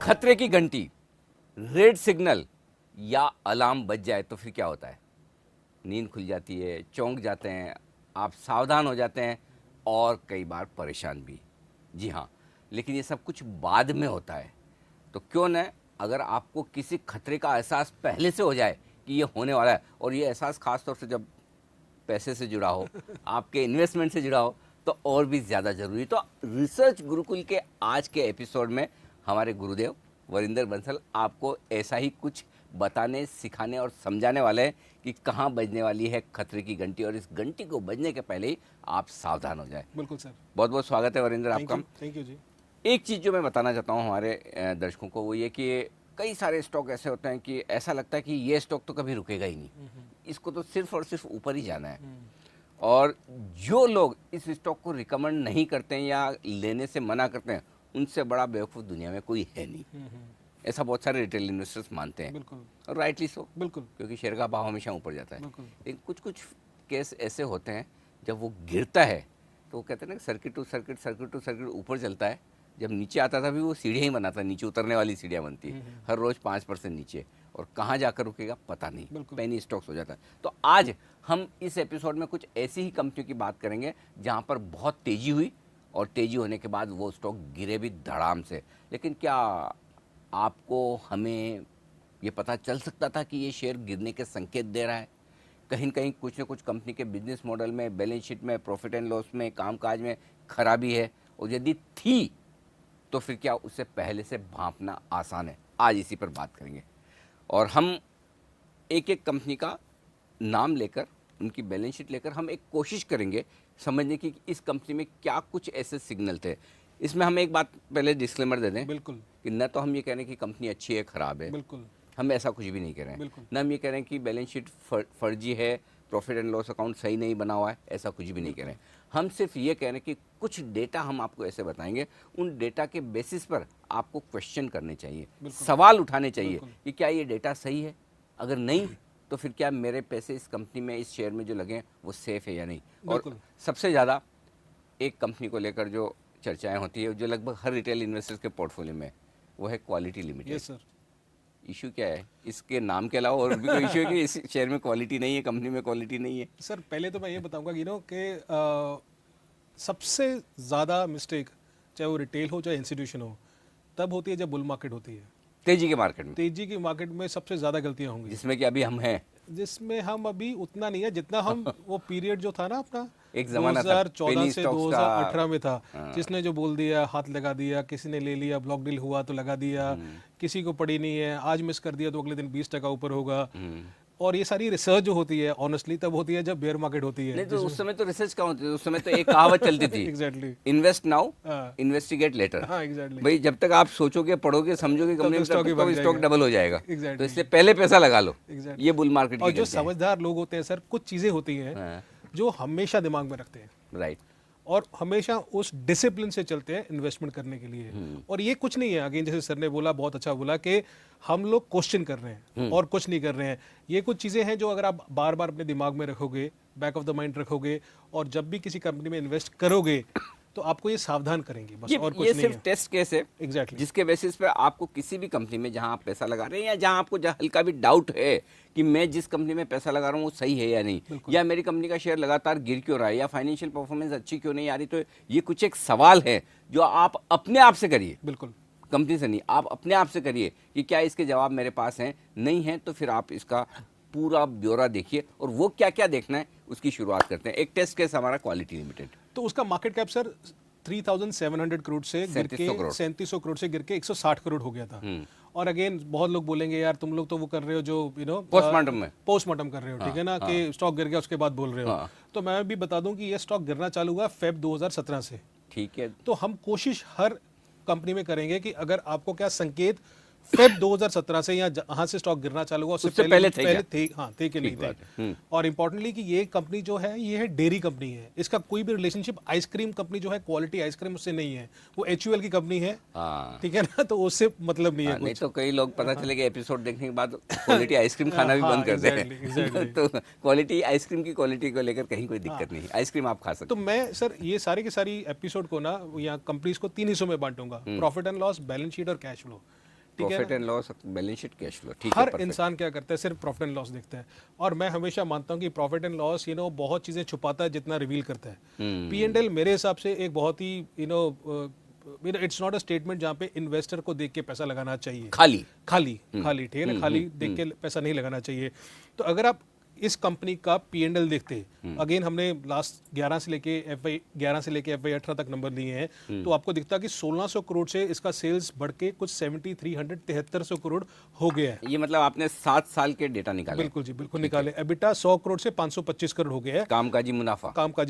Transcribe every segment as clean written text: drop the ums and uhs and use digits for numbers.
खतरे की घंटी, रेड सिग्नल या अलार्म बज जाए तो फिर क्या होता है? नींद खुल जाती है, चौंक जाते हैं, आप सावधान हो जाते हैं और कई बार परेशान भी। जी हाँ, लेकिन ये सब कुछ बाद में होता है। तो क्यों न अगर आपको किसी खतरे का एहसास पहले से हो जाए कि ये होने वाला है, और ये एहसास खास तौर से जब पैसे से जुड़ा हो, आपके इन्वेस्टमेंट से जुड़ा हो, तो और भी ज़्यादा ज़रूरी। तो रिसर्च गुरुकुल के आज के एपिसोड में हमारे गुरुदेव वरिंदर बंसल आपको ऐसा ही कुछ बताने, सिखाने और समझाने वाले हैं कि कहाँ बजने वाली है खतरे की घंटी, और इस घंटी को बजने के पहले ही आप सावधान हो जाए। बिल्कुल सर। बहुत बहुत स्वागत है वरिंदर आपका। थैंक यू जी। एक चीज़ जो मैं बताना चाहता हूँ हमारे दर्शकों को, वो ये कि कई सारे स्टॉक ऐसे होते हैं कि ऐसा लगता है कि ये स्टॉक तो कभी रुकेगा ही नहीं, इसको तो सिर्फ और सिर्फ ऊपर ही जाना है। और जो लोग इस स्टॉक को रिकमेंड नहीं करते हैं या लेने से मना करते हैं, उनसे बड़ा बेवकूफ़ दुनिया में कोई है नहीं। ऐसा बहुत सारे रिटेल इन्वेस्टर्स मानते हैं, बिल्कुल, और राइटली सो, बिल्कुल, क्योंकि शेयर का भाव हमेशा ऊपर जाता है। बिल्कुल। लेकिन कुछ कुछ केस ऐसे होते हैं जब वो गिरता है तो वो कहते हैं ना, circuit to circuit, circuit to circuit ऊपर चलता है। जब नीचे आता था भी वो सीढ़ियाँ ही बनाता, नीचे उतरने वाली सीढ़ियाँ बनती है हर रोज़ 5% नीचे, और कहाँ जाकर रुकेगा पता नहीं, पेनी स्टॉक्स हो जाता है। तो आज हम इस एपिसोड में कुछ ऐसी ही कंपनियों की बात करेंगे जहाँ पर बहुत तेज़ी हुई, और तेज़ी होने के बाद वो स्टॉक गिरे भी धड़ाम से। लेकिन क्या आपको, हमें ये पता चल सकता था कि ये शेयर गिरने के संकेत दे रहा है? कहीं न कहीं कुछ न कुछ कंपनी के बिजनेस मॉडल में, बैलेंस शीट में, प्रॉफिट एंड लॉस में, कामकाज में खराबी है, और यदि थी तो फिर क्या उसे पहले से भांपना आसान है? आज इसी पर बात करेंगे, और हम एक एक कंपनी का नाम लेकर, उनकी बैलेंस शीट लेकर हम एक कोशिश करेंगे समझने की कि इस कंपनी में क्या कुछ ऐसे सिग्नल थे। इसमें हम एक बात पहले डिस्क्लेमर दे दें, बिल्कुल, कि न तो हम ये कह रहे हैं कि कंपनी अच्छी है, ख़राब है, बिल्कुल, हम ऐसा कुछ भी नहीं कह रहे हैं। बिल्कुल। न हम ये कह रहे हैं कि बैलेंस शीट फर्जी है, प्रॉफिट एंड लॉस अकाउंट सही नहीं बना हुआ है, ऐसा कुछ भी नहीं कह रहे हैं। हम सिर्फ ये कह रहे हैं कि कुछ डेटा हम आपको ऐसे बताएंगे, उन डेटा के बेसिस पर आपको क्वेश्चन करने चाहिए, सवाल उठाने चाहिए कि क्या ये डेटा सही है, अगर नहीं तो फिर क्या मेरे पैसे इस कंपनी में, इस शेयर में जो लगे हैं वो सेफ़ है या नहीं। और सबसे ज़्यादा एक कंपनी को लेकर जो चर्चाएं होती है, जो लगभग हर रिटेल इन्वेस्टर्स के पोर्टफोलियो में, वो है quality limited. Yes sir. Issue क्या है इसके नाम के अलावा? और भी कोई इशू है कि इस शेयर में क्वालिटी नहीं है, कंपनी में क्वालिटी नहीं है? सर पहले तो मैं ये बताऊंगा कि सबसे ज़्यादा मिस्टेक, चाहे वो रिटेल हो चाहे इंस्टीट्यूशन हो, तब होती है जब बुल मार्केट होती है। तेजी के मार्केट में, तेजी की मार्केट में सबसे ज़्यादा गलतियां होंगी, जिसमें कि अभी हम हैं, जिसमें हम अभी उतना नहीं है जितना हम वो पीरियड जो था ना अपना, एक ज़माना था 2014 से 2018 में था, हाँ। जिसने जो बोल दिया, हाथ लगा दिया, किसी ने ले लिया, ब्लॉक डील हुआ तो लगा दिया, किसी को पड़ी नहीं है, आज मिस कर दिया तो अगले दिन 20% ऊपर होगा। और ये सारी रिसर्च जो होती है ऑनेस्टली तब होती है जब बेयर मार्केट होती है। नहीं तो उस समय तो रिसर्च कहाँ होती थी, उस समय तो एक कहावत चलती थी, exactly, invest now investigate later. हाँ एग्जैक्टली, भाई जब तक आप सोचोगे, पढ़ोगे, समझोगे कंपनी में, तो स्टॉक डबल हो जाएगा। Exactly. तो इसलिए पहले पैसा लगा लो। Exactly. ये बुल मार्केट और जो समझदार लोग होते हैं सर, कुछ चीजें होती हैं जो हमेशा दिमाग में रखते हैं, राइट, और हमेशा उस डिसिप्लिन से चलते हैं इन्वेस्टमेंट करने के लिए। और ये कुछ नहीं है, अगेन जैसे सर ने बोला, बहुत अच्छा बोला कि हम लोग क्वेश्चन कर रहे हैं और कुछ नहीं कर रहे हैं। ये कुछ चीज़ें हैं जो अगर आप बार बार अपने दिमाग में रखोगे, बैक ऑफ द माइंड रखोगे, और जब भी किसी कंपनी में इन्वेस्ट करोगे तो आपको ये सावधान करेंगे, बस और कुछ ये नहीं सिर्फ है। टेस्ट केस है, एग्जैक्टली, जिसके बेसिस पे आपको किसी भी कंपनी में जहां आप पैसा लगा रहे हैं, या जहां आपको हल्का भी डाउट है कि मैं जिस कंपनी में पैसा लगा रहा हूँ वो सही है या नहीं, या मेरी कंपनी का शेयर लगातार गिर क्यों रहा है, या फाइनेंशियल परफॉर्मेंस अच्छी क्यों नहीं आ रही, तो ये कुछ एक सवाल है जो आप अपने आप से करिए, बिल्कुल, कंपनी से नहीं, आप अपने आप से करिए कि क्या इसके जवाब मेरे पास हैं। नहीं है तो फिर आप इसका पूरा ब्यौरा देखिए, और वो क्या क्या देखना है उसकी शुरुआत करते हैं। एक टेस्ट केस हमारा क्वालिटी लिमिटेड, तो उसका मार्केट कैप सर 3,700 करोड़ से गिर के 3700 करोड़ से गिर के 160 करोड़ हो गया था। और अगेन बहुत लोग बोलेंगे यार तुम लोग तो वो कर रहे हो जो पोस्टमार्टम कर रहे हो, ठीक है ना, कि स्टॉक गिर गया उसके बाद बोल रहे हो। तो मैं भी बता दूं कि ये स्टॉक गिरना चालू हुआ फेब 2017 से, ठीक है। तो हम कोशिश हर कंपनी में करेंगे कि अगर आपको क्या संकेत फेब 2017 से या जहां से स्टॉक गिरना चालू हुआ उससे पहले थे, हाँ थे कि नहीं थे। और इंपॉर्टेंटली कि ये कंपनी जो है ये है डेयरी कंपनी है, इसका कोई भी रिलेशनशिप आइसक्रीम कंपनी जो है क्वालिटी आइसक्रीम उससे नहीं है, वो HUL की कंपनी है, ठीक है ना, तो उससे मतलब नहीं है। नहीं तो कई लोग पता चले कि एपिसोड देखने के बाद क्वालिटी आइसक्रीम खाना भी बंद कर दें, तो क्वालिटी आइसक्रीम की क्वालिटी को लेकर कहीं कोई दिक्कत नहीं, आइसक्रीम आप खा सकते। तो मैं सर ये सारी की सारी एपिसोड को ना या कंपनीज को 3 हिस्सों में बांटूंगा, profit and loss, balance sheet और कैश फ्लो। ठीक है profit and loss, balance sheet, cash flow, ठीक है। हर इंसान क्या करता है, सिर्फ प्रॉफिट एंड लॉस देखता है। और मैं हमेशा मानता हूँ कि प्रॉफिट एंड लॉस बहुत चीजें छुपाता है जितना रिवील करता है। P&L मेरे हिसाब से एक बहुत ही इट्स नॉट अ स्टेटमेंट जहाँ पे इन्वेस्टर को देख के पैसा लगाना चाहिए, खाली ठीक है ना, खाली देख के पैसा नहीं लगाना चाहिए। तो अगर आप इस कंपनी का P&L देखते, अगेन हमने लास्ट 11 से लेके FY 18 तक नंबर लिए हैं, तो आपको दिखता है कि 1600 करोड़ से इसका सेल्स बढ़ के कुछ 7300 करोड़ हो गया है। ये मतलब आपने 7 साल के डेटा निकाले? बिल्कुल जी, बिल्कुल निकाले। एबिटा 100 करोड़ से 525 करोड़ हो गया है, कामकाजी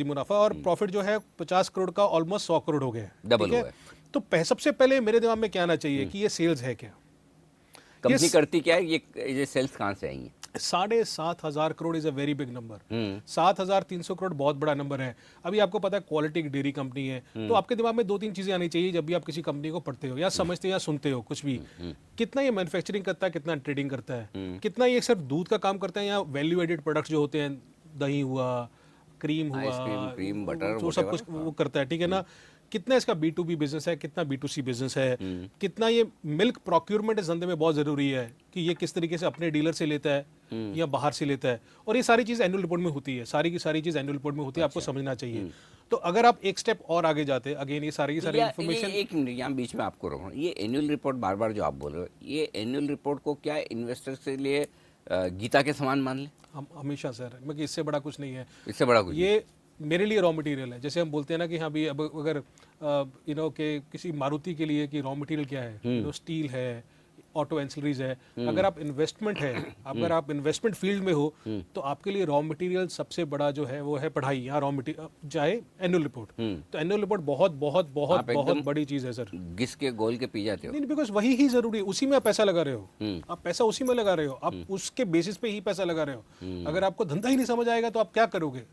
मुनाफा, और प्रॉफिट जो है 50 करोड़ का ऑलमोस्ट 100 करोड़ हो गया है, डबल हुआ है। तो सबसे पहले मेरे दिमाग में क्या आना चाहिए कि ये सेल्स है क्या, कंपनी करती क्या है, ये सेल्स कहाँ से आएंगी? 7,500 crore is a very big number. 7,300 crore बहुत बड़ा नंबर है। अभी आपको पता है क्वालिटी की डेयरी कंपनी है, तो आपके दिमाग में 2-3 चीजें आनी चाहिए जब भी आप किसी कंपनी को पढ़ते हो या समझते हो या सुनते हो कुछ भी। कितना ये मैन्युफैक्चरिंग करता है, कितना ट्रेडिंग करता है, कितना ये सिर्फ दूध का काम करता है या वैल्यू एडेड प्रोडक्ट्स जो होते हैं, दही हुआ, क्रीम हुआ, क्रीम, बटर, जो सब कुछ वो करता है, ठीक है ना। कितना इसका B2B बिजनेस है, कितना B2C बिजनेस है, कितना ये मिल्क प्रोक्यूरमेंट इस धंधे में बहुत जरूरी है कि ये किस तरीके से अपने डीलर से लेता है या बाहर से लेता है। और ये सारी चीज एनुअल रिपोर्ट में होती है, सारी की सारी चीज एनुअल रिपोर्ट में होती है, आपको समझना चाहिए। तो अगर आप एक स्टेप और आगे जाते, अगेन ये सारी इन्फॉर्मेशन। एक मिनट यहाँ बीच में आपको रोकूं, ये एनुअल रिपोर्ट बार बार जो आप बोल रहे हो, ये एनुअल रिपोर्ट को क्या इन्वेस्टर के लिए गीता के समान मान ले? हम हमेशा सर, मैं इससे बड़ा कुछ नहीं है, इससे बड़ा कुछ ये मेरे लिए रॉ मटेरियल है। जैसे हम बोलते हैं ना कि हाँ भी अब अगर के किसी मारुति के लिए कि रॉ मटेरियल क्या है, स्टील है, ऑटो एंसिलरीज है। अगर आप इन्वेस्टमेंट है, अगर आप इन्वेस्टमेंट फील्ड में हो, तो आपके लिए रॉ मटेरियल सबसे बड़ा जो है वो है पढ़ाई या रॉ मटेरियल, चाहे एनुअल रिपोर्ट। तो एनुअल रिपोर्ट बहुत बहुत बहुत बहुत बड़ी चीज है सर। घिस के गोल के पी जाते हो? नहीं, बिकॉज वही ही जरूरी है, उसी में आप पैसा लगा रहे हो, आप पैसा उसी में लगा रहे हो, आप उसके बेसिस पे ही पैसा लगा रहे हो। अगर आपको धंधा ही नहीं समझ आएगा तो आप क्या करोगे?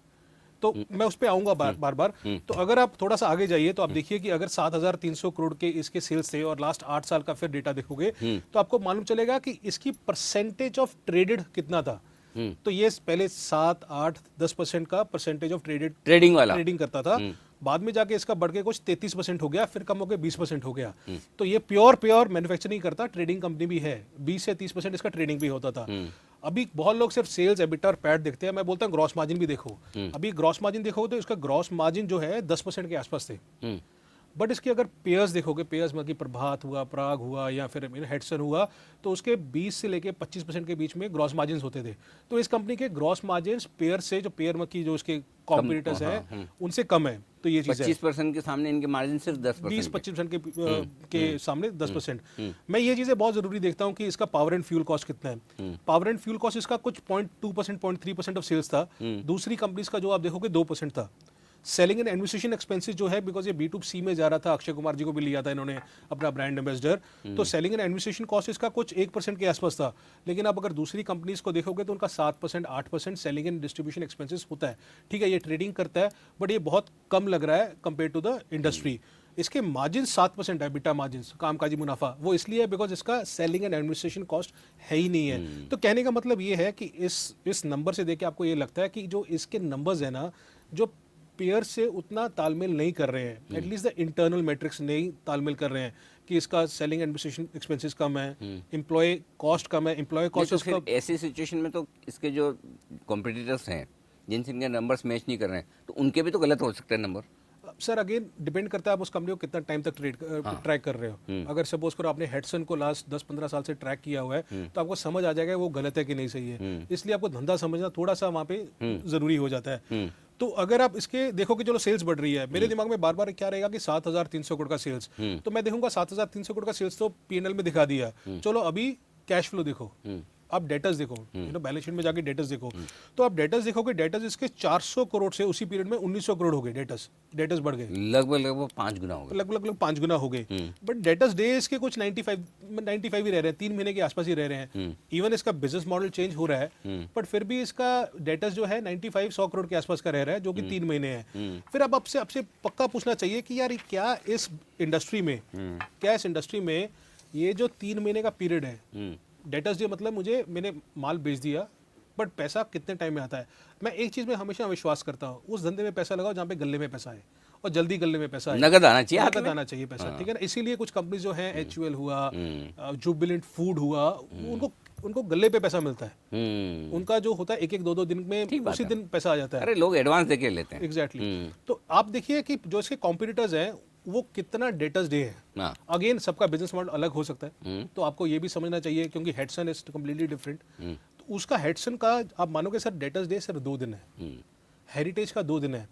तो मैं उस पे आऊंगा बार बार। तो अगर आप थोड़ा सा आगे जाइए तो आप देखिए कि अगर 7,300 करोड़ के इसके सेल्स थे और लास्ट 8 साल का फिर डेटा देखोगे तो आपको मालूम चलेगा कि इसकी परसेंटेज ऑफ ट्रेडेड कितना था। तो ये पहले 7, 8, 10% का परसेंटेज ऑफ ट्रेडिंग करता था। बाद में जाके इसका बढ़ के कुछ 33% हो गया, फिर कम हो गया 20% हो गया। तो ये प्योर मैन्युफैक्चरिंग करता, ट्रेडिंग कंपनी भी है। 20 से 30% इसका ट्रेडिंग भी होता था। अभी बहुत लोग सिर्फ सेल्स, एबिटा और पैट देखते हैं, मैं बोलता हूँ ग्रॉस मार्जिन भी देखो। अभी ग्रॉस मार्जिन देखो तो इसका ग्रॉस मार्जिन जो है 10% के आसपास थे। बट इसके अगर पेयर्स देखोगे, पेयर्स में कि प्रभात हुआ, पराग हुआ या फिर हेडसन हुआ, तो उसके 20 से लेके 25% के बीच में ग्रॉस मार्जिन होते थे। तो इस कंपनी के ग्रॉस मार्जिन पेयर से, जो पेयर में की जो उसके कॉम्पिटिटर्स हैं उनसे कम है। तो ये चीज 25% के सामने इनके मार्जिन सिर्फ 10%, 20-25% के सामने 10%। मैं ये चीजें बहुत जरूरी देखता हूँ कि इसका पावर एंड फ्यूल कॉस्ट कितना है। पावर एंड फ्यूल कॉस्ट इसका कुछ 0.2%, 0.3% ऑफ सेल्स था। दूसरी कंपनीज का जो आप देखोगे 2% था। सेलिंग एंड एडमिनिस्ट्रेशन एक्सपेंसेस जो है, बिकॉज ये B2C में जा रहा था, अक्षय कुमार जी को भी लिया था इन्होंने अपना ब्रांड एम्बेसडर, तो सेलिंग एंड एडमिनिस्ट्रेशन कॉस्ट इसका कुछ 1% के आसपास था। लेकिन आप अगर दूसरी कंपनीज को देखोगे तो उनका 7%, 8% सेलिंग एंड डिस्ट्रीब्यूशन एक्सपेंसेस होता है। ठीक है, ये ट्रेडिंग करता है, बट ये बहुत कम लग रहा है कंपेयर टू द इंडस्ट्री। इसके मार्जिन 7% है, बिटा मार्जिन, कामकाजी मुनाफा, वो इसलिए है बिकॉज इसका सेलिंग एंड एडमिनिस्ट्रेशन कॉस्ट है ही नहीं है। तो कहने का मतलब ये है कि इस नंबर से देख के आपको ये लगता है कि जो इसके नंबर्स है ना, जो पेयर से उतना तालमेल नहीं कर रहे हैं, एटलीस्ट द इंटरनल मैट्रिक्स नहीं तालमेल कर रहे हैं कि इसका सेलिंग एडमिनिस्ट्रेशन एक्सपेंसेस कम है, एम्प्लॉय कॉस्ट कम है। एम्प्लॉय कॉस्ट तो ऐसी सिचुएशन में तो इसके जो कॉम्पिटिटर्स हैं जिनसे इनके नंबर्स मैच नहीं कर रहे हैं, तो उनके भी तो गलत हो सकते हैं नंबर। सर अगेन डिपेंड करता है आप उस कंपनी को कितना टाइम तक ट्रैक कर रहे हो। अगर सपोज करो आपने हेडसन को लास्ट 10-15 साल से ट्रैक किया हुआ है, तो आपको समझ आ जाएगा वो गलत है कि नहीं सही है। इसलिए आपको धंधा समझना थोड़ा सा वहाँ पे जरूरी हो जाता है। तो अगर आप इसके देखोगे चलो सेल्स बढ़ रही है, मेरे दिमाग में बार बार क्या रहेगा कि 7,300 करोड़ का सेल्स, तो मैं देखूंगा 7,300 करोड़ का सेल्स तो P&L में दिखा दिया। चलो अभी कैश फ्लो देखो, आप डेटर्स देखो, बैलेंस शीट में जाके डेटर्स देखो, तो आप डेटर्स देखोगे, डेटर्स इसके 400 करोड़ से उसी पीरियड में 1,900 करोड़ हो गए। डेटर्स बढ़ गए, लगभग 5 गुना हो गए, लगभग 5 गुना हो गए। बट डेटर्स डेज के कुछ 95 ही रह रहे हैं, 3 महीने के आसपास ही रह रहे हैं। इवन इसका बिजनेस मॉडल चेंज हो रहा है, बट फिर भी इसका डेटर्स जो है 95-100 करोड़ के आसपास का रह रहा है, जो कि 3 महीने है। फिर अब आपसे पक्का पूछना चाहिए कि यार क्या इस इंडस्ट्री में ये जो 3 महीने का पीरियड है, डेटर्स डे मतलब मैंने माल बेच दिया, बट पैसा कितने टाइम में आता है। मैं एक चीज में हमेशा विश्वास करता हूँ, उस धंधे में पैसा लगाओ जहाँ पे गले में पैसा है। और जल्दी गले में पैसा नगद आना चाहिए, नगद आना चाहिए पैसा, ठीक है ना। इसीलिए कुछ कंपनी जो है, HUL हुआ, जुबिलेंट फूड हुआ, उनको गले पे पैसा मिलता है। उनका जो होता है 1-1, 2-2 दिन में उसी दिन पैसा आ जाता है। अरे लोग एडवांस देके लेते हैं। एग्जैक्टली। तो आप देखिए कि जो इसके कॉम्पिटिटर्स हैं वो कितना डेटर्स डे है। अगेन सबका बिजनेस मॉडल अलग हो सकता है, तो आपको ये भी समझना चाहिए, क्योंकि हेडसन इज कम्प्लीटली डिफरेंट। तो उसका हेडसन का आप मानोगे सर डेटर्स डे सिर्फ 2 दिन है, हेरिटेज का 2 दिन है,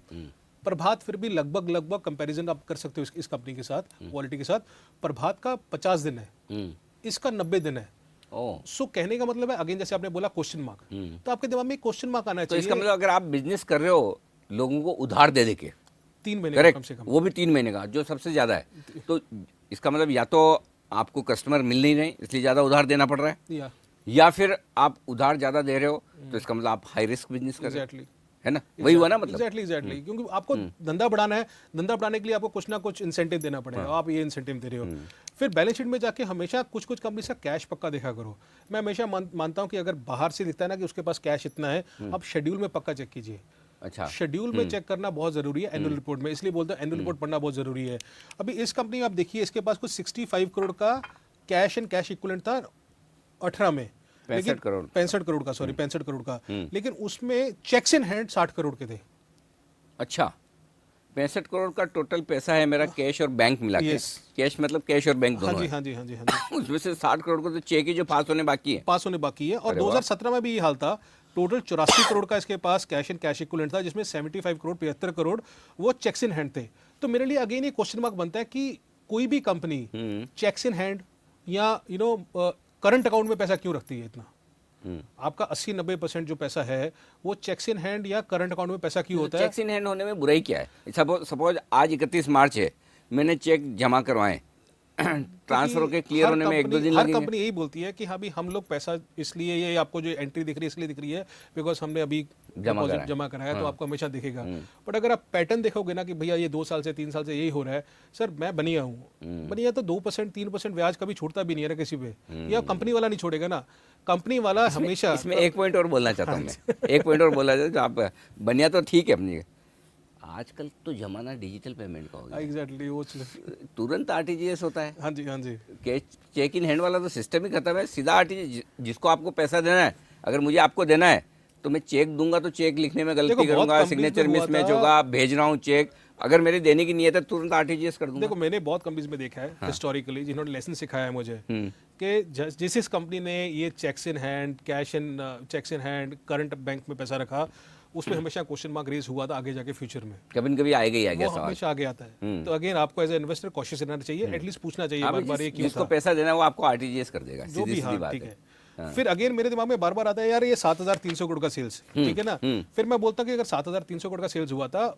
प्रभात फिर भी लगभग कंपैरिजन आप कर सकते हो इस कंपनी के साथ, क्वालिटी के साथ। प्रभात का 50 दिन है, इसका 90 दिन है। सो कहने का मतलब है, अगेन जैसे आपने बोला क्वेश्चन मार्क, तो आपके दिमाग में क्वेश्चन मार्क आना चाहिए। तो इसका मतलब अगर आप बिजनेस कर रहे हो लोगों को उधार दे के 3 महीने का कम से कम, वो भी 3 महीने का, जो सबसे ज्यादा है, तो इसका मतलब या तो आपको कस्टमर मिल नहीं रहे इसलिए ज्यादा उधार देना पड़ रहा है, या फिर आप उधार ज्यादा दे रहे हो, तो इसका मतलब आप हाई रिस्क बिजनेस कर रहे हो, है ना। वही हुआ ना मतलब। एग्जैक्टली, क्योंकि आपको धंधा बढ़ाना है, धंधा बढ़ाने के लिए आपको कुछ ना कुछ इंसेंटिव देना पड़ेगा। आप ये इंसेंटिव दे रहे हो, फिर बैलेंस शीट में जाके हमेशा कुछ कंपनी का कैश पक्का देखा करो। मैं हमेशा मानता हूं कि अगर बाहर से दिखता है ना कि उसके पास कैश इतना है, आप शेड्यूल में पक्का चेक कीजिए। अच्छा, शेड्यूल में चेक करना बहुत जरूरी है, एनुअल रिपोर्ट में, इसलिए बोलते हैं एनुअल रिपोर्ट पढ़ना बहुत जरूरी है। अभी इस कंपनी में आप देखिए, इसके पास कुछ 65 करोड़ का कैश एंड कैश इक्विवेलेंट था 18 में, 65 करोड़ का, सॉरी 65 करोड़ का, लेकिन उसमें चेक्स इन हैंड 60 करोड़ के थे। अच्छा, 65 करोड़ का टोटल पैसा है मेरा, कैश और बैंक मिला के। कैश मतलब कैश और बैंक दोनों। हाँ जी। उसमें से 60 करोड़ को तो चेक ही जो पास होने बाकी है। और 2017 में भी ये हाल था। टोटल 84 करोड़ का इसके पास कैश एंड कैश इक्विवेलेंट था, जिसमें 75 करोड़ 75 करोड़ वो चेक्स इन हैंड थे। तो मेरे लिए अगेन ये क्वेश्चन मार्क बनता है कि कोई भी कंपनी चेक्स इन हैंड या करंट अकाउंट में पैसा क्यों रखती है इतना। आपका 80-90% जो पैसा है वो चेक्स इन हैंड या करंट अकाउंट में पैसा क्यों होता है। चेक्स इन हैंड होने में बुराई क्या है। सपोज आज 31 मार्च है, मैंने चेक जमा करवाए, ट्रांसफर के क्लियर होने में 1-2 दिन लगेंगे। हर कंपनी यही बोलती है कि हाँ भी हम लोग पैसा, इसलिए ये आपको जो एंट्री दिख रही है इसलिए दिख रही है बिकॉज हमने अभी जमा कराया, तो आपको हमेशा दिखेगा। बट अगर आप पैटर्न देखोगे ना कि भैया ये 2 साल से 3 साल से यही हो रहा है, सर मैं बनिया हूँ, बनिया तो 2% 3% ब्याज कभी छूटता भी नहीं है किसी पे, या कंपनी वाला नहीं छोड़ेगा ना। कंपनी वाला हमेशा। इसमें एक पॉइंट और बोलना चाहता हूँ मैं, एक पॉइंट और बोलना चाहता हूँ। आप बनिया तो ठीक है अपनी, आजकल तो जमाना डिजिटल पेमेंट का हो गया। एग्जैक्टली, वो तुरंत आरटीजीएस होता है। हाँ जी। चेक इन हैंड वाला तो सिस्टम ही खत्म है, सीधा आरटीजीएस। जिसको आपको पैसा देना है, अगर मुझे आपको देना है तो मैं चेक दूंगा तो चेक लिखने में गलती करूंगा, सिग्नेचर मिसमैच होगा, भेज रहा हूँ चेक, अगर मेरे देने की नियत है तुरंत आरटीजीएस कर दूंगा। देखो मैंने बहुत कंपनीज में देखा है हिस्टोरिकली, जिन्होंने लेसन सिखाया है मुझे कि जिस कंपनी ने ये checks in hand current bank में पैसा रखा, उसमें हमेशा क्वेश्चन मार्क रेज हुआ था आगे जाके फ्यूचर में। कभी आएगा ही आगे, हमेशा आगे आता है। तो अगेन आपको एज ए इन्वेस्टर कॉशियस रहना चाहिए, एटलीस्ट पूछना चाहिए बार-बार ये क्यों था। जिसको पैसा देना है वो आपको आरटीजीएस कर देगा, जो भी। हाँ ठीक है। फिर अगेन मेरे दिमाग में बार-बार आता है यार ये 7,300 करोड़ का सेल्स, ठीक है ना। फिर मैं बोलता हूँ कि अगर 7,300 करोड़ का सेल्स हुआ था,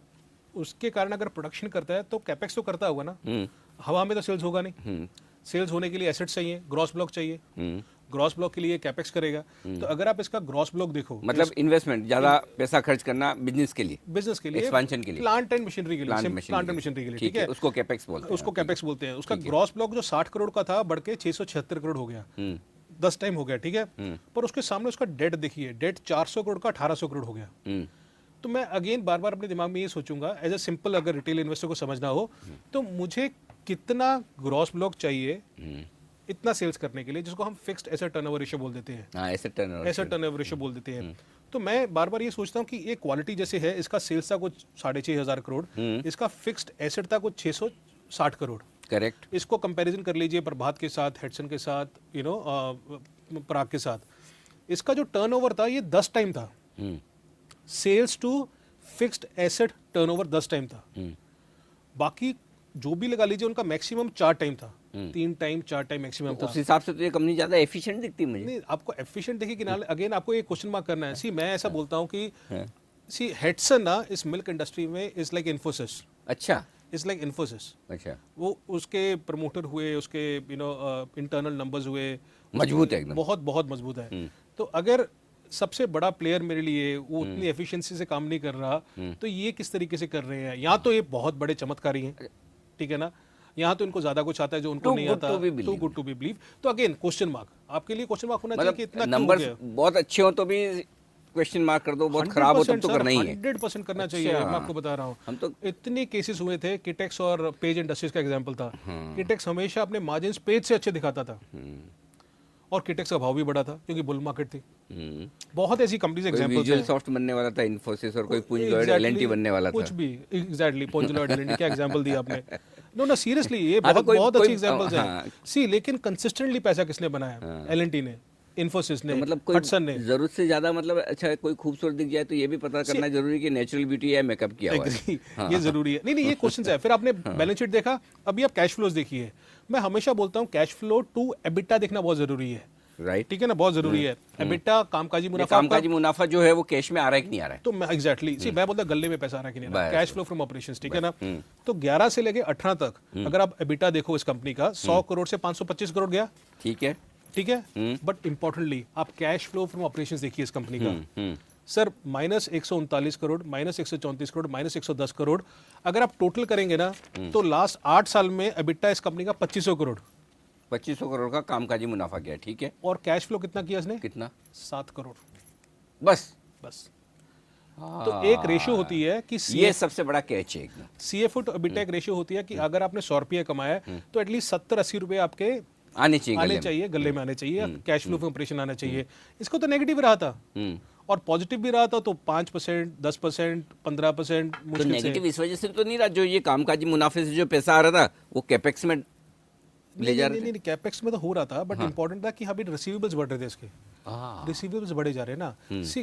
उसके कारण अगर प्रोडक्शन करता है तो कैपेक्स तो करता होगा ना, हवा में तो सेल्स होगा नहीं। सेल्स होने के लिए एसेट्स चाहिए, ग्रॉस ब्लॉक चाहिए, ग्रॉस ब्लॉक के लिए कैपेक्स करेगा। तो अगर आप इसका ग्रॉस ब्लॉक देखो, मतलब इन्वेस्टमेंट, ज्यादा पैसा खर्च करना बिजनेस के लिए, एक्सपेंशन के लिए, प्लांट एंड मशीनरी के लिए, ठीक है, उसको कैपेक्स बोलते हैं। उसका ग्रॉस ब्लॉक जो 60 करोड़ का था बढ़ के 676 करोड़ हो गया, 10 टाइम हो गया, ठीक है। पर उसके सामने उसका डेट देखिए, डेट 400 करोड़ का 1800 करोड़ हो गया। तो मैं अगेन बार-बार अपने दिमाग में ये सोचूंगा, एज ए सिंपल अगर रिटेल इन्वेस्टर को समझना हो तो मुझे कितना ग्रॉस ब्लॉक चाहिए इतना सेल्स करने के लिए, जिसको हम फिक्स्ड एसेट टर्नओवर रेशियो बोल देते हैं। एसेट टर्नओवर रेशियो बोल देते हैं। तो मैं बार-बार ये सोचता हूँ कि ये क्वालिटी जैसे है, इसका सेल्स था कुछ 6,500 करोड़, इसका फिक्स्ड एसेट था कुछ 660 करोड़। करेक्ट। इसको कंपैरिजन कर लीजिए प्रभात के साथ, हेडसन के साथ, पराग के साथ। इसका जो टर्नओवर था ये 10 टाइम था। Sales to fixed asset turnover 10 time था। बाकी जो भी लगा लीजिए उनका मैक्सिमम 4 टाइम था, 3 टाइम 4 टाइम मैक्सिमम था। उस हिसाब से तो ये कंपनी ज्यादा एफिशिएंट दिखती मुझे। नहीं, आपको एफिशिएंट देखिए कि ना, अगेन आपको ये क्वेश्चन मार्क करना है। सी मैं ऐसा बोलता हूँ कि सी हेडसन ना इस मिल्क इंडस्ट्री में इज लाइक इन्फोसिस। अच्छा, इज लाइक इन्फोसिस। अच्छा, वो उसके प्रमोटर हुए, उसके इंटरनल नंबर्स हुए, मजबूत है एकदम, बहुत बहुत मजबूत है। तो अगर सबसे बड़ा प्लेयर मेरे लिए वो उतनी एफिशिएंसी से काम नहीं कर रहा, तो ये किस तरीके से कर रहे हैं। यहाँ तो ये बहुत बड़े चमत्कारी हैं, ठीक है ना, यहाँ तो इनको ज्यादा कुछ आता है जो उनको नहीं आता। Too good to be believe. तो अगेन क्वेश्चन मार्क आपके लिए क्वेश्चन मार्क होना चाहिए कि इतना नंबर्स बहुत अच्छे हो तो भी क्वेश्चन मार्क कर दो, बहुत खराब हो तब तो करना ही है। 100% करना चाहिए, मैं आपको बता रहा हूँ। हम तो इतने केसेस हुए थे, किटेक्स और पेज इंडस्ट्रीज का एग्जांपल था। किटेक्स हमेशा अपने मार्जिन्स पेज से अच्छे दिखाता था और किटेक्स का भाव भी बढ़ा था क्योंकि बुल मार्केट थी। बहुत ऐसी कंपनीज एग्जांपल्स हैं। विजुअल सॉफ्ट बनने वाला था इन्फोसिस, और कोई पुंज लॉयड एलएनटी बनने वाला था। कुछ भी एग्जैक्टली पुंज लॉयड एलएनटी क्या एग्जांपल दिया आपने। नो ना सीरियसली ये बहुत अच्छी एग्जांपल्स हैं। सी लेकिन कंसिस्टेंटली पैसा किसने बनाया? एलएनटी ने, इन्फोसिस ने, मतलब कोई हटसन ने। जरूरत से ज्यादा, मतलब अच्छा कोई खूबसूरत दिख जाए तो ये भी पता करना जरूरी कि नेचुरल ब्यूटी है, मेकअप किया हुआ है। ये जरूरी है। नहीं ये क्वेश्चन है। फिर आपने बैलेंस शीट देखा, अभी आप कैश फ्लोज देखिए। मैं हमेशा बोलता हूँ कैश फ्लो टू एबिटा देखना बहुत जरूरी है। राइट, ठीक है ना, बहुत जरूरी है। एबिटा कामकाजी मुनाफा जो है वो कैश में आ रहा है कि नहीं आ रहा है। तो मैं एग्जैक्टली मैं बोलता गले में पैसा आ रहा है कि नहीं आ रहा है, कैश फ्लो फ्रॉम ऑपरेशंस। ठीक है ना, तो 11 से लेके 18 तक अगर आप एबिटा देखो इस कंपनी का 100 करोड़ से 525 करोड़ गया। ठीक है, ठीक है, बट इंपॉर्टेंटली आप कैश फ्लो फ्रॉम ऑपरेशंस देखिए इस कंपनी का। सर -139 करोड़, -134 करोड़, -110 करोड़। अगर आप टोटल करेंगे ना तो लास्ट 8 साल में एबिटा इस कंपनी का 2500 करोड़, 2500 करोड़ का कामकाजी मुनाफा किया। ठीक है, और कैश फ्लो कितना किया इसने? कितना? 7 करोड़ बस। तो एक रेशियो होती है कि ये सबसे बड़ा कैच है एकदम। सीएफओ टू एबिटा एक रेशियो होती है कि अगर आपने 100 रुपये कमाया तो एटलीस्ट 70-80 रुपए आपके आने चाहिए गले में आने चाहिए, कैश फ्लो ऑपरेशन आना चाहिए। इसको तो नेगेटिव रहा था और पॉजिटिव भी रहा था, तो 5%, 10%, 15% तो मुश्किल से। नेगेटिव इस वजह से तो नहीं रहा, जो ये कामकाजी मुनाफे से जो पैसा आ रहा था वो कैपेक्स में ले जा रहे थे। नहीं कैपेक्स में तो हो रहा था, बट इंपॉर्टेंट था कि अभी रिसीवेबल्स बढ़ रहे थे इसके। रिसीवेबल्स बढ़े जा रहे हैं ना। सी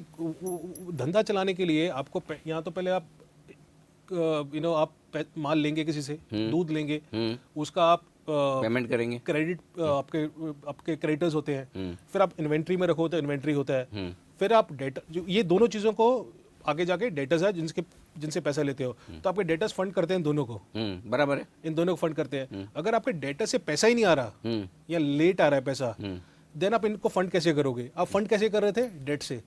धंधा चलाने के लिए आपको यहाँ तो पहले आप आप माल लेंगे किसी से, दूध लेंगे, उसका आप पेमेंट करेंगे, क्रेडिट आपके क्रेडिटर्स होते हैं, फिर आप इन्वेंट्री में रखो तो इन्वेंट्री होता है, फिर आप डेटा, जो ये दोनों चीजों को आगे जाके डेटर्स है जिनसे पैसा लेते हो, तो आपके डेटर्स फंड करते हैं दोनों को। बराबर है, इन दोनों को फंड करते हैं। अगर आपके डेटर से पैसा ही नहीं आ रहा या लेट आ रहा है पैसा, देन आप इनको फंड कैसे करोगे? आप फंड कैसे कर रहे थे? डेट से।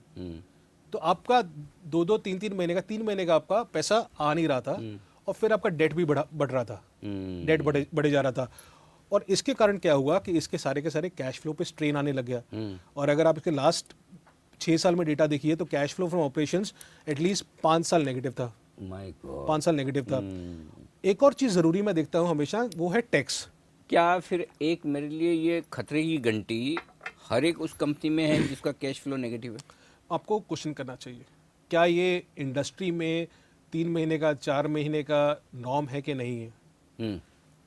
तो आपका 2-2, 3-3 महीने का, 3 महीने का आपका पैसा आ नहीं रहा था और फिर आपका डेट भी बढ़ रहा था, डेट बढ़े जा रहा था। और इसके कारण क्या हुआ कि इसके सारे के सारे कैश फ्लो पे स्ट्रेन आने लग गया। और अगर आप इसके लास्ट 6 साल में डेटा देखिए तो cash flow from operations at least 5 साल नेगेटिव था। 5 साल नेगेटिव था। एक और चीज जरूरी मैं देखता हूँ हमेशा, वो है टैक्स। क्या फिर एक मेरे लिए ये खतरे की घंटी हर एक उस कंपनी में है जिसका कैश फ्लो नेगेटिव है? आपको क्वेश्चन करना चाहिए, क्या ये इंडस्ट्री में 3 महीने का, 4 महीने का नॉर्म है कि नहीं है?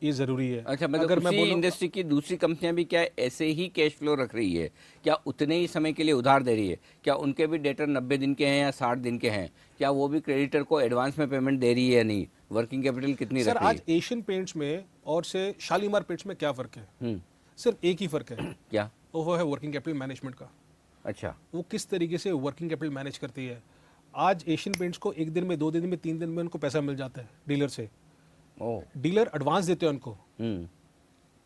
ये जरूरी है। अच्छा, मतलब अगर मैं इंडस्ट्री की दूसरी कंपनियां भी क्या ऐसे ही कैश फ्लो रख रही है? क्या उतने ही समय के लिए उधार दे रही है? क्या उनके भी डेटर 90 दिन के हैं या 60 दिन के हैं? क्या वो भी क्रेडिटर को एडवांस में पेमेंट दे रही है या नहीं? वर्किंग कैपिटल कितनी रख रही है? आज एशियन पेंट्स में और से शालीमार पेंट्स में क्या फर्क है? सिर्फ एक ही फर्क है। क्या? वो है वर्किंग कैपिटल मैनेजमेंट का। अच्छा, वो किस तरीके से वर्किंग कैपिटल मैनेज करती है। आज एशियन पेंट्स को 1 दिन में, 2 दिन में, 3 दिन में उनको पैसा मिल जाता है डीलर से। डीलर एडवांस देते हैं उनको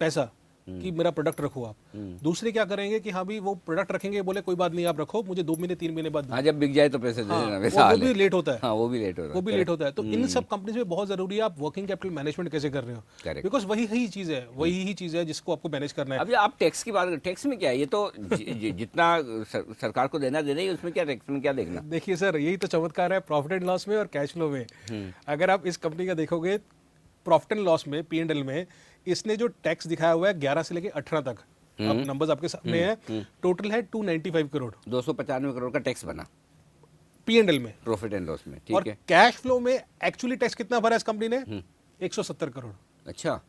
पैसा कि मेरा प्रोडक्ट रखो आप। दूसरे क्या करेंगे कि हाँ भी वो प्रोडक्ट रखेंगे, बोले कोई बात नहीं आप रखो, मुझे 2 महीने 3 महीने बाद। हाँ, जब बिक जाए तो पैसे दे देना, वैसा वो भी लेट होता है। हाँ, वो भी लेट होता है। तो इन सब कंपनीज में बहुत जरूरी है आप वर्किंग कैपिटल मैनेजमेंट कैसे कर रहे हो, बिकॉज वही ही चीज है जिसको आपको मैनेज करना है। अभी आप टैक्स की बात करें, टैक्स में क्या है? ये तो जितना सरकार को देना ही, उसमें क्या टैक्स में क्या देखना? देखिए सर, यही तो चमत्कार है प्रॉफिट एंड लॉस में और कैश फ्लो में। अगर आप इस कंपनी का देखोगे प्रॉफिट एंड लॉस में, P&L में, इसने जो टैक्स दिखाया हुआ है 11 से लेके 18 तक, अब नंबर्स आपके सामने है, टोटल है 295 करोड़, 295 करोड़ का टैक्स बना P&L में, प्रॉफिट एंड लॉस में। ठीक और है, कैश फ्लो में एक्चुअली टैक्स कितना भरा इस कंपनी ने? 170 करोड़। अच्छा,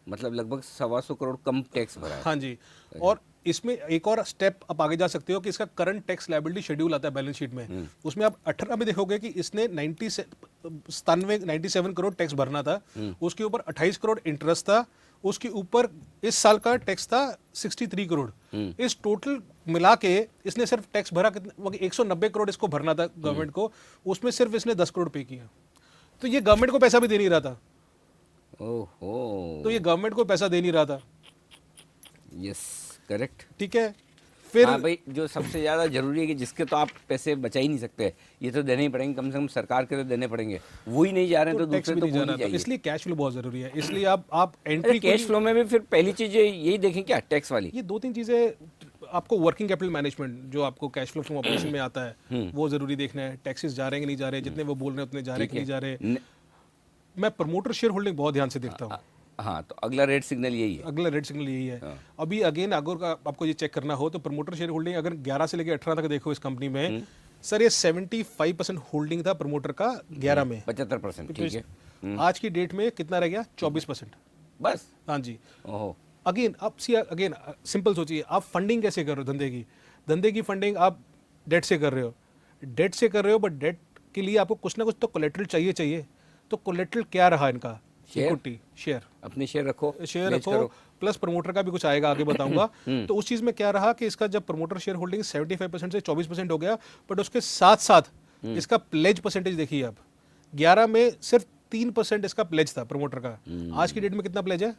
मतलब लगभग 125 करोड़ कम टैक्स भरा है। हाँ जी। और इसमें एक और स्टेप आप आगे जा सकते हो कि इसका करंट टैक्स लायबिलिटी शेड्यूल आता है बैलेंस शीट में, उसमें आप 18 में देखोगे कि इसने 97 करोड़ टैक्स भरना था, उसके ऊपर 28 करोड़ इंटरेस्ट था, उसके ऊपर इस साल का टैक्स था 63 करोड़। इस टोटल मिला के इसने सिर्फ टैक्स भरा कितना? 190 करोड़ इसको भरना था गवर्नमेंट को, उसमें सिर्फ इसने 10 करोड़ पे किया। तो ये गवर्नमेंट को पैसा भी दे नहीं रहा था। ओहो, तो ये गवर्नमेंट को पैसा दे नहीं रहा था। Yes, correct. ठीक है, फिर हाँ भाई, जो सबसे ज्यादा जरूरी है कि जिसके तो आप पैसे बचा ही नहीं सकते, ये तो देने ही पड़ेंगे, कम से कम सरकार के तो देने पड़ेंगे, वो ही नहीं जा रहे हैं तो दूसरे तो भूल जाइए। इसलिए कैश फ्लो बहुत जरूरी है। इसलिए आप एंट्री कैश फ्लो में भी फिर पहली चीज यही देखें क्या, टैक्स वाली? ये 2-3 चीजें आपको वर्किंग कैपिटल मैनेजमेंट जो आपको कैश फ्लो फ्रॉम ऑपरेशन में आता है वो जरूरी देखना है, टैक्सेस जा रहे हैं कि नहीं जा रहे, जितने वो बोल रहे हैं उतने जा रहे हैं कि नहीं जा रहे। मैं प्रमोटर शेयर होल्डिंग बहुत ध्यान से देखता हूँ। हाँ, तो अगला रेड सिग्नल यही है। अगला रेड सिग्नल यही है। अभी अगेन अगर आपको ये चेक करना हो तो प्रमोटर शेयर होल्डिंग अगर 11 से लेकर 18 तक देखो इस कंपनी में, सर ये 75% होल्डिंग था प्रमोटर का 11 में, 75%, ठीक है। आज की डेट में कितना रह गया? 24% बस। हाँ जी। ओहो। अगेन आप सी, अगेन सिंपल सोचिए, आप फंडिंग कैसे कर रहे हो धंधे की फंडिंग आप डेट से कर रहे हो, बट डेट के लिए आपको कुछ ना कुछ तो कोलेटरल चाहिए। तो कोलेटरल क्या रहा इनका? इक्विटी शेयर, अपने शेयर रखो, प्लस प्रमोटर का भी कुछ आएगा, आगे बताऊंगा। तो उस चीज में क्या रहा कि इसका जब प्रमोटर शेयर होल्डिंग 75% से 24% हो गया, बट उसके साथ साथ इसका प्लेज परसेंटेज देखिए आप, 11 में सिर्फ 3% इसका प्लेज था प्रमोटर का। आज की डेट में कितना प्लेज है?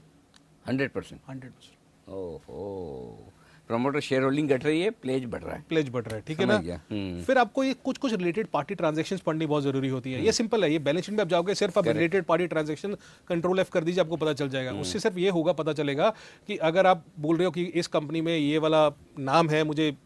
100%। ओहो, प्रमोटर शेयर होल्डिंग घट रही है, प्लेज बढ़ रहा है, ठीक है ना। फिर आपको ये कुछ रिलेटेड पार्टी ट्रांजैक्शंस पढ़नी बहुत जरूरी होती है। ये सिंपल है, ये बैलेंस शीट में आप जाओगे, सिर्फ आप related party transaction control F कर दीजिए, आपको पता चल जाएगा। उससे सिर्फ ये होगा, पता चलेगा कि अगर आप बोल रहे हो कि इस कंपनी में ये वाला नाम है, मुझे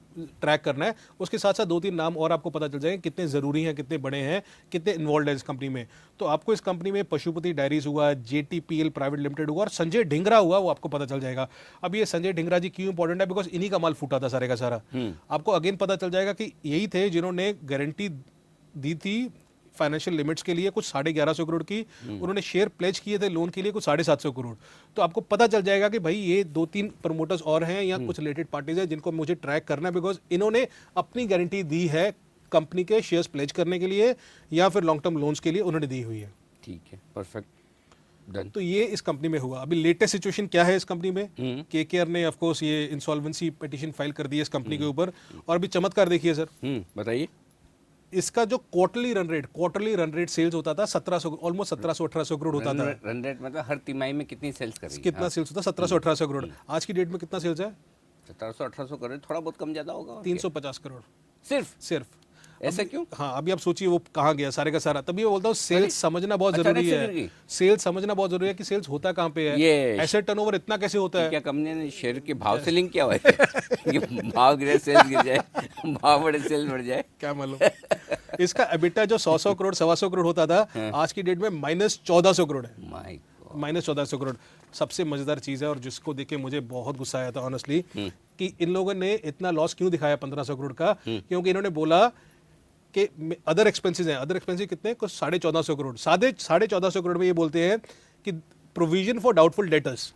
ट्रैक करना है, उसके साथ साथ 2-3 नाम और आपको पता चल जाएंगे कितने जरूरी हैं, कितने बड़े हैं, कितने इन्वॉल्व है इस कंपनी में। तो आपको इस कंपनी में पशुपति डायरीज हुआ, JTPL प्राइवेट लिमिटेड हुआ और संजय ढिंगरा हुआ, वो आपको पता चल जाएगा। अब ये संजय ढिंगरा जी क्यों इंपॉर्टेंट है? बिकॉज इन्हीं का माल फूटा था सारे का सारा। आपको अगेन पता चल जाएगा कि यही थे जिन्होंने गारंटी दी थी फाइनेंशियल लिमिट्स के लिए कुछ 1150 करोड़ की, उन्होंने शेयर प्लेज किए थे लोन के लिए कुछ 750 करोड़। तो आपको पता चल जाएगा कि भाई ये 2-3 प्रमोटर्स और हैं या कुछ रिलेटेड पार्टीज हैं जिनको मुझे ट्रैक करना है, बिकॉज इन्होंने अपनी गारंटी दी है कंपनी के शेयर्स प्लेज करने के लिए या फिर लॉन्ग टर्म लोन्स के लिए उन्होंने दी हुई है। ठीक है, परफेक्ट, डन। तो ये इस कंपनी में हुआ। अभी लेटेस्ट सिचुएशन क्या है इस कंपनी में? KKR ने ऑफ कोर्स ये इंसॉल्वेंसी पिटीशन फाइल कर दी है इस कंपनी के ऊपर। और अभी चमत्कार देखिए सर, बताइए। इसका जो क्वार्टरली रन रेट सेल्स होता था 1700, ऑलमोस्ट 1700-1800 करोड़ होता था। रन रेट मतलब हर तिमाही में कितनी सेल्स कर रही है? कितना सेल्स होता? 1700-1800 करोड़। आज की डेट में कितना सेल्स है? 1700-1800 करोड़, थोड़ा बहुत कम ज्यादा होगा। 350 करोड़ सिर्फ। ऐसा क्यों? हाँ, अभी आप सोचिए वो कहाँ गया सारे का सारा। तभी मैं बोलता हूँ सेल्स समझना बहुत जरूरी है। सेल्स समझना बहुत जरूरी है कि सेल्स होता कहाँ पे है, एसेट टर्नओवर इतना कैसे होता है। क्या कंपनी ने शेयर के भाव से लिंक किया हुआ है कि भाव गिरे सेल्स गिर जाए, भाव बढ़े सेल्स बढ़ जाए? क्या मालूम। इसका एबिटा जो 100 करोड़ 125 करोड़ होता था, आज की डेट में -1400 करोड़ है। -1400 करोड़। सबसे मजेदार चीज है और जिसको देख के मुझे बहुत गुस्सा आया था ऑनेस्टली, कि इन लोगों ने इतना लॉस क्यों दिखाया 1500 करोड़ का? क्योंकि इन्होंने बोला कि अदर एक्सपेंसेस हैं। अदर एक्सपेंसेस कितने? कुछ 1450 करोड़। 1450 करोड़ में ये बोलते हैं कि प्रोविजन फॉर डाउटफुल डेटर्स,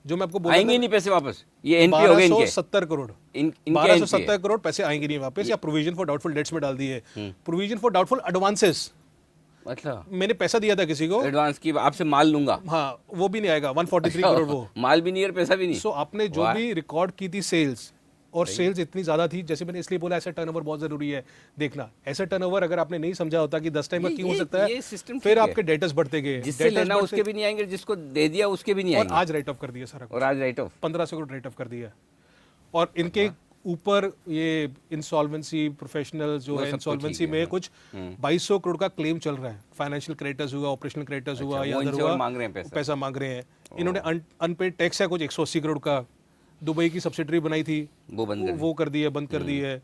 जो मैं आपको बोला आएंगे नहीं पैसे वापस, ये एनपी हो गए इनके 1270 करोड़। 1270 करोड़ पैसे आएंगे नहीं वापस, या प्रोविजन फॉर डाउटफुल डेट्स में डाल दिए। प्रोविजन फॉर डाउटफुल एडवांसेस, मतलब मैंने पैसा दिया था किसी को एडवांस की, आपसे माल लूंगा, हाँ, वो भी नहीं आएगा। 143 करोड़ वो माल भी नहीं और पैसा भी नहीं। सो आपने जो भी रिकॉर्ड की थी सेल्स, और सेल्स इतनी ज्यादा थी, जैसे मैंने इसलिए बोला एसेट टर्नओवर बहुत जरूरी है देखना। एसेट टर्नओवर अगर आपने नहीं समझा होता कि 10 टाइम का क्यों हो सकता है, फिर आपके डेटर्स बढ़ते गए, जिससे लेना उसके भी नहीं आएंगे, जिसको दे दिया उसके भी नहीं आएंगे। और आज राइट ऑफ कर दिया सारा, और आज right of 1500 crore right of कर दिया। और इनके ऊपर ये इंसॉल्वेंसी प्रोफेशनल जो है, इंसॉल्वेंसी में कुछ 2200 करोड़ का क्लेम चल रहा है। फाइनेंशियल क्रेडिटर्स हुआ, ऑपरेशनल क्रेडिटर्स हुआ, या पैसा मांग रहे हैं। इन्होंने अनपेड टैक्स है कुछ 180 करोड़ का। दुबई की सब्सिडरी बनाई थी, वो कर दी है, बंद कर दी है।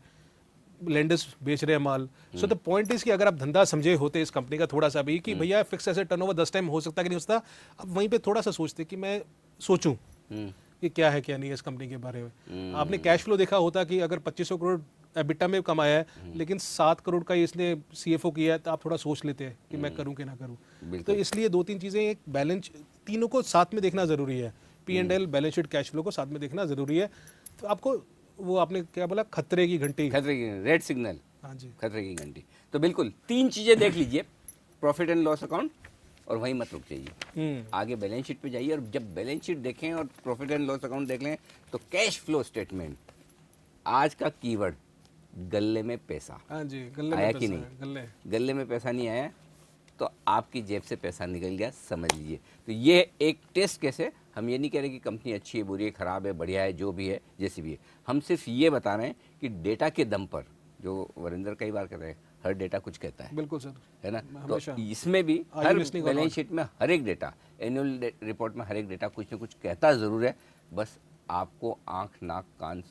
लेंडर्स बेच रहे हैं माल। सो द पॉइंट इज कि अगर आप धंधा समझे होते इस कंपनी का थोड़ा सा भी कि भैया फिक्स एसेट टर्नओवर 10 टाइम हो सकता है कि नहीं हो सकता, अब वहीं पे थोड़ा सा सोचते कि मैं सोचूं कि क्या है क्या नहीं है इस कंपनी के बारे में। आपने कैश फ्लो देखा होता कि अगर 2500 करोड़ एबिटा में कमाया है, लेकिन 7 करोड़ का इसने CFO किया है, तो आप थोड़ा सोच लेते हैं कि मैं करूं कि ना करूं। तो इसलिए 2-3 चीजें, एक बैलेंस, तीनों को साथ में देखना जरूरी है। P&L, balance sheet, cash flow को साथ में देखना जरूरी है। तो आपको वो आपने क्या बोला, खतरे की घंटी, खतरे की रेड सिग्नल, हाँ जी, खतरे की घंटी। तो बिल्कुल 3 चीजें देख लीजिए, प्रॉफिट एंड लॉस अकाउंट, और वहीं मत रुक जाइए, आगे बैलेंस शीट पे जाइए। और जब बैलेंस शीट देखें और प्रॉफिट एंड लॉस अकाउंट देख लें, तो कैश फ्लो स्टेटमेंट, आज का कीवर्ड गले में पैसा। हाँ जी, गले आया में कि पैसा नहीं? है, गले में पैसा नहीं आया तो आपकी जेब से पैसा निकल गया, समझ लीजिए। तो ये एक टेस्ट केस है। हम ये नहीं कह रहे कि कंपनी अच्छी है, बुरी है, खराब है, बढ़िया है, जो भी है, जैसी भी है। हम सिर्फ ये बता रहे हैं कि डेटा के दम पर, जो वरिंदर कई बार कह रहे हैं, हर डेटा कुछ कहता है। बिल्कुल सर, है ना? तो इसमें भी हर बैलेंस शीट में हर एक डेटा, एनुअल रिपोर्ट में हर एक डेटा कुछ न कुछ कहता ज़रूर है। बस आपको आँख नाक कान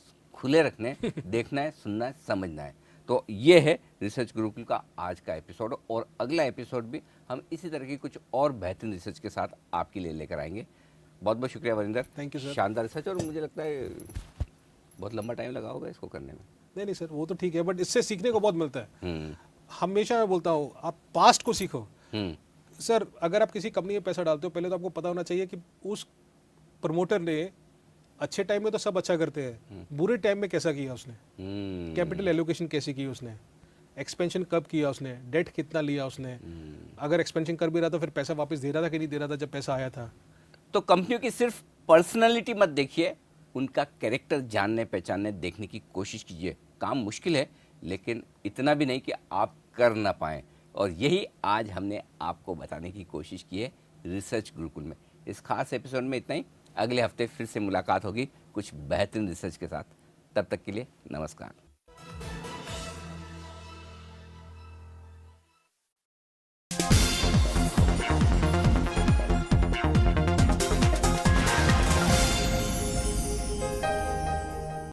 खुले रखने हैं, देखना है, सुनना है, समझना है। तो ये है रिसर्च गुरुकुल का आज का एपिसोड, और अगला एपिसोड भी हम इसी तरह की कुछ और बेहतरीन रिसर्च के साथ आपके लिए लेकर आएंगे। बहुत बहुत शुक्रिया वरिंदर, थैंक यू सर। शानदार रिसर्च, और मुझे लगता है बहुत लंबा टाइम लगा होगा इसको करने में। नहीं सर, वो तो ठीक है, बट इससे सीखने को बहुत मिलता है। हमेशा मैं बोलता हूँ, आप पास्ट को सीखो। सर, अगर आप किसी कंपनी में पैसा डालते हो, पहले तो आपको पता होना चाहिए कि उस प्रमोटर ने अच्छे टाइम में तो सब अच्छा करते हैं, बुरे टाइम में कैसा किया उसने, कैपिटल एलोकेशन कैसी की उसने, एक्सपेंशन कब किया उसने, डेट कितना लिया उसने, अगर एक्सपेंशन कर भी रहा तो फिर पैसा वापस दे रहा था कि नहीं दे रहा था जब पैसा आया था। तो कंपनियों की सिर्फ पर्सनालिटी मत देखिए, उनका कैरेक्टर जानने पहचानने देखने की कोशिश कीजिए। काम मुश्किल है, लेकिन इतना भी नहीं कि आप कर ना पाएं, और यही आज हमने आपको बताने की कोशिश की है रिसर्च गुरुकुल में। इस खास एपिसोड में इतना ही। अगले हफ्ते फिर से मुलाकात होगी कुछ बेहतरीन रिसर्च के साथ। तब तक के लिए नमस्कार।